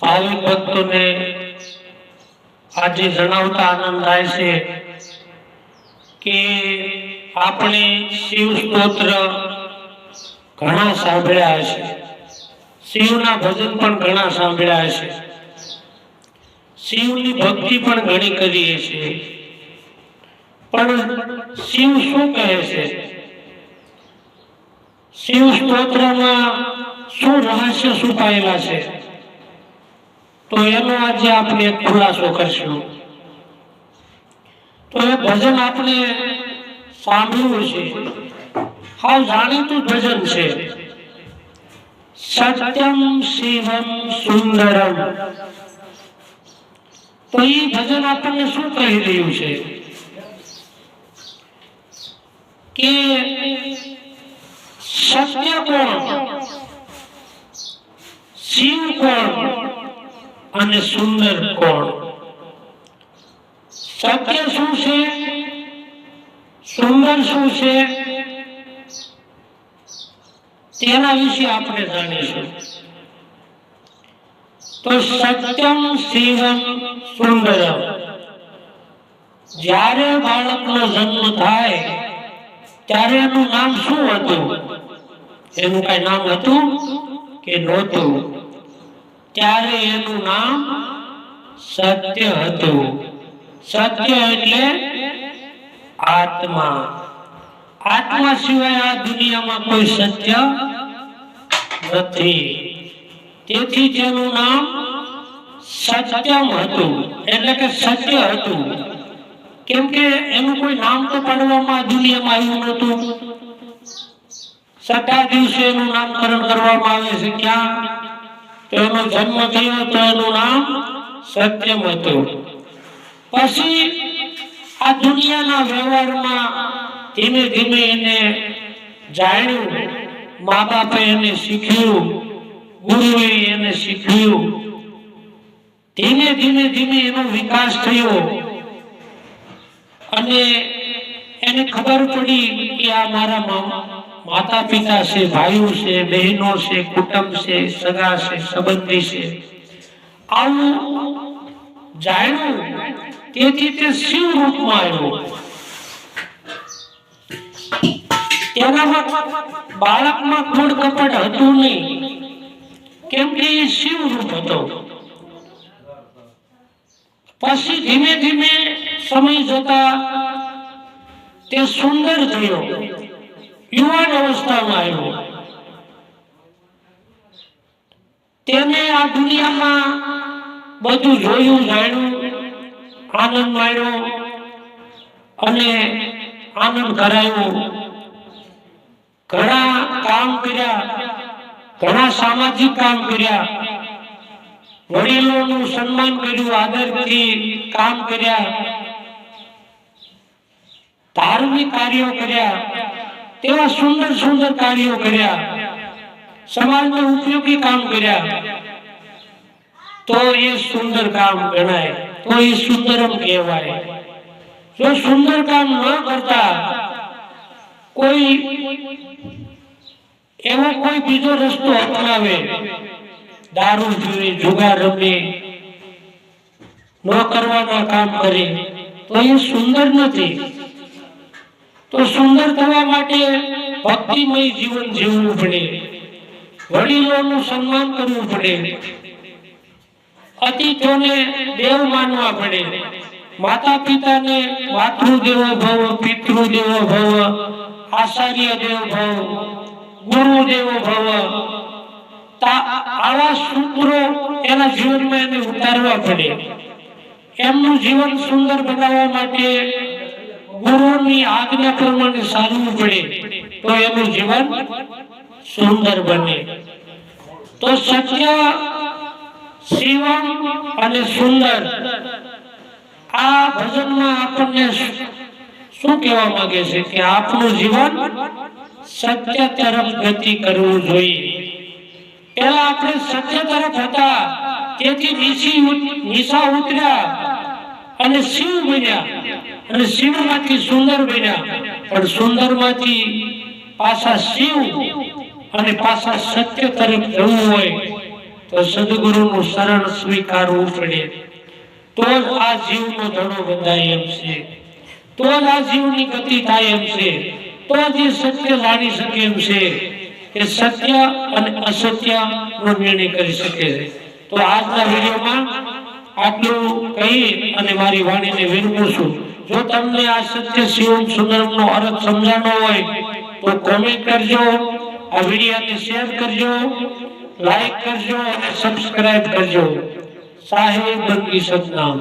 ભાવિક ભક્તોને આજે જણાવતા આનંદ થાય છે કે આપણે શિવ સ્તોત્ર ઘણા સાંભળ્યા હશે, શિવના ભજન પણ ઘણા સાંભળ્યા હશે, શિવની ભક્તિ પણ ઘણી કરીએ છીએ, પણ શિવ શું કહે છે? શિવ સ્તોત્રમાં શું રહસ્ય છુપાયેલા છે? તો એનો આજે આપણે એક ખુલાસો કરશું. તો એ ભજન આપણે સાંભળ્યું છે, હાવ જાણીતું ભજન છે, સત્યમ શિવમ સુંદરમ. તો એ ભજન આપણને શું કહી રહ્યું છે કે સત્ય કોણ, શિવ કોણ અને સુંદર કોણ? સત્ય શું છે, સુંદર શું છે, તેના વિશે આપણે જાણીશું. તો સત્યમ શિવમ સુંદરમ. જ્યારે બાળકનો જન્મ થાય ત્યારે એનું નામ શું હતું? એનું કઈ નામ હતું કે નહોતું? ત્યારે એનું નામ સત્ય હતું. સત્ય એટલે આત્મા. આત્મા સિવાય આ દુનિયામાં કોઈ સત્ય નથી. તેથી તેનું નામ સત્યમ હતું, એટલે કે સત્ય હતું. કેમ કે એનું કોઈ નામ તો પાડવામાં દુનિયામાં આવ્યું નહોતું. છઠ્ઠા દિવસે એનું નામકરણ કરવામાં આવે છે. ક્યાં? તો એનો જન્મ થયો તો એનું નામ સત્યમ હતું. પછી આ દુનિયાના વ્યવહારમાં ધીમે ધીમે એને જાણ્યું, મા બાપે એને શીખ્યું, ગુરુએ એને શીખ્યું. ધીમે ધીમે ધીમે એનો વિકાસ થયો અને એને ખબર પડી કે આ મારા માતા પિતા છે, ભાઈઓ છે, બહેનો છે, કુટુંબ છે, સગા છે, સંબંધી છે. આવું જાણ્યું, તેથી તે શિવ રૂપમાં આવ્યો. તેનામાં બાળકમાં ખોડ કપટ હતું નહીં, કેમ કે એ શિવ રૂપ હતો. પછી ધીમે ધીમે સમય જતા તે સુંદર થયો, યુવાન અવસ્થામાં આવ્યો. તેને આ દુનિયામાં બધું જોયું, જાણ્યું, આનંદ માણ્યો અને આનંદ કરાયો. ઘણા કામ કર્યા, ઘણા સામાજિક કામ કર્યા, વડીલોનું સન્માન કર્યું, આદરથી કામ કર્યા, ધાર્મિક કાર્યો કર્યા, તેવા સુંદર સુંદર કાર્યો કર્યા, સમાજને ઉપયોગી કામ કર્યા. તો એ સુંદર કામ ગણાય, તો એ સુંદરમ કહેવાય. જો સુંદર કામ ન કરતા કોઈ એવો કોઈ બીજો રસ્તો અપનાવે, દારૂ પીવે, જુગાર રમે, ન કરવાના કામ કરે, તો એ સુંદર નથી. તો સુંદર થવા માટે ભક્તિમય જીવન જીવવું પડે, વડીલોનું સન્માન કરવું પડે, અતિથિઓને દેવ માનવા પડે, માતા પિતાને માતૃદેવો ભવ, પિતૃદેવો ભવ, આચાર્ય દેવ ભવ, ગુરુદેવો ભવ. આવા સૂત્રો એના જીવનમાં એને ઉતારવા પડે. એમનું જીવન સુંદર બનાવવા માટે ગુરુની આજ્ઞા પ્રમાણે ચાલવું પડે, તો એનું જીવન સુંદર બને. તો સત્ય, શિવમ અને સુંદર, આ ભજનમાં આપણને શું કહેવા માંગે છે કે આપણું જીવન સત્ય તરફ ગતિ કરવું જોઈએ. પહેલા આપણે સત્ય તરફ હતા, તેથી નીચા ઉતર્યા અને શિવ બન્યા, અને શિવમાંથી સુંદર બન્યા. પણ સુંદરમાંથી પાછા શિવ અને પાછા સત્ય તરફ જવું હોય તો સદગુરુનું શરણ સ્વીકારવું પડે, તો જ આ જીવનો ધડો બંધાય એમ છે, તો જ આ જીવની ગતિ થાય એમ છે, તો જ એ સત્ય જાણી શકે એમ છે કે સત્ય અને અસત્ય નો નિર્ણય કરી શકે છે. તો આજના વિડીયોમાં આટલું કહી અને મારી વાણીને વિરમું છું. જો તમને આ સત્ય શિવમ સુંદરમનો અર્થ સમજાણો હોય તો કોમેન્ટ કરજો, આ વિડીયોને શેર કરજો, લાઈક કરજો અને સબસ્ક્રાઇબ કરજો. સાહેબ બંગી સતનામ.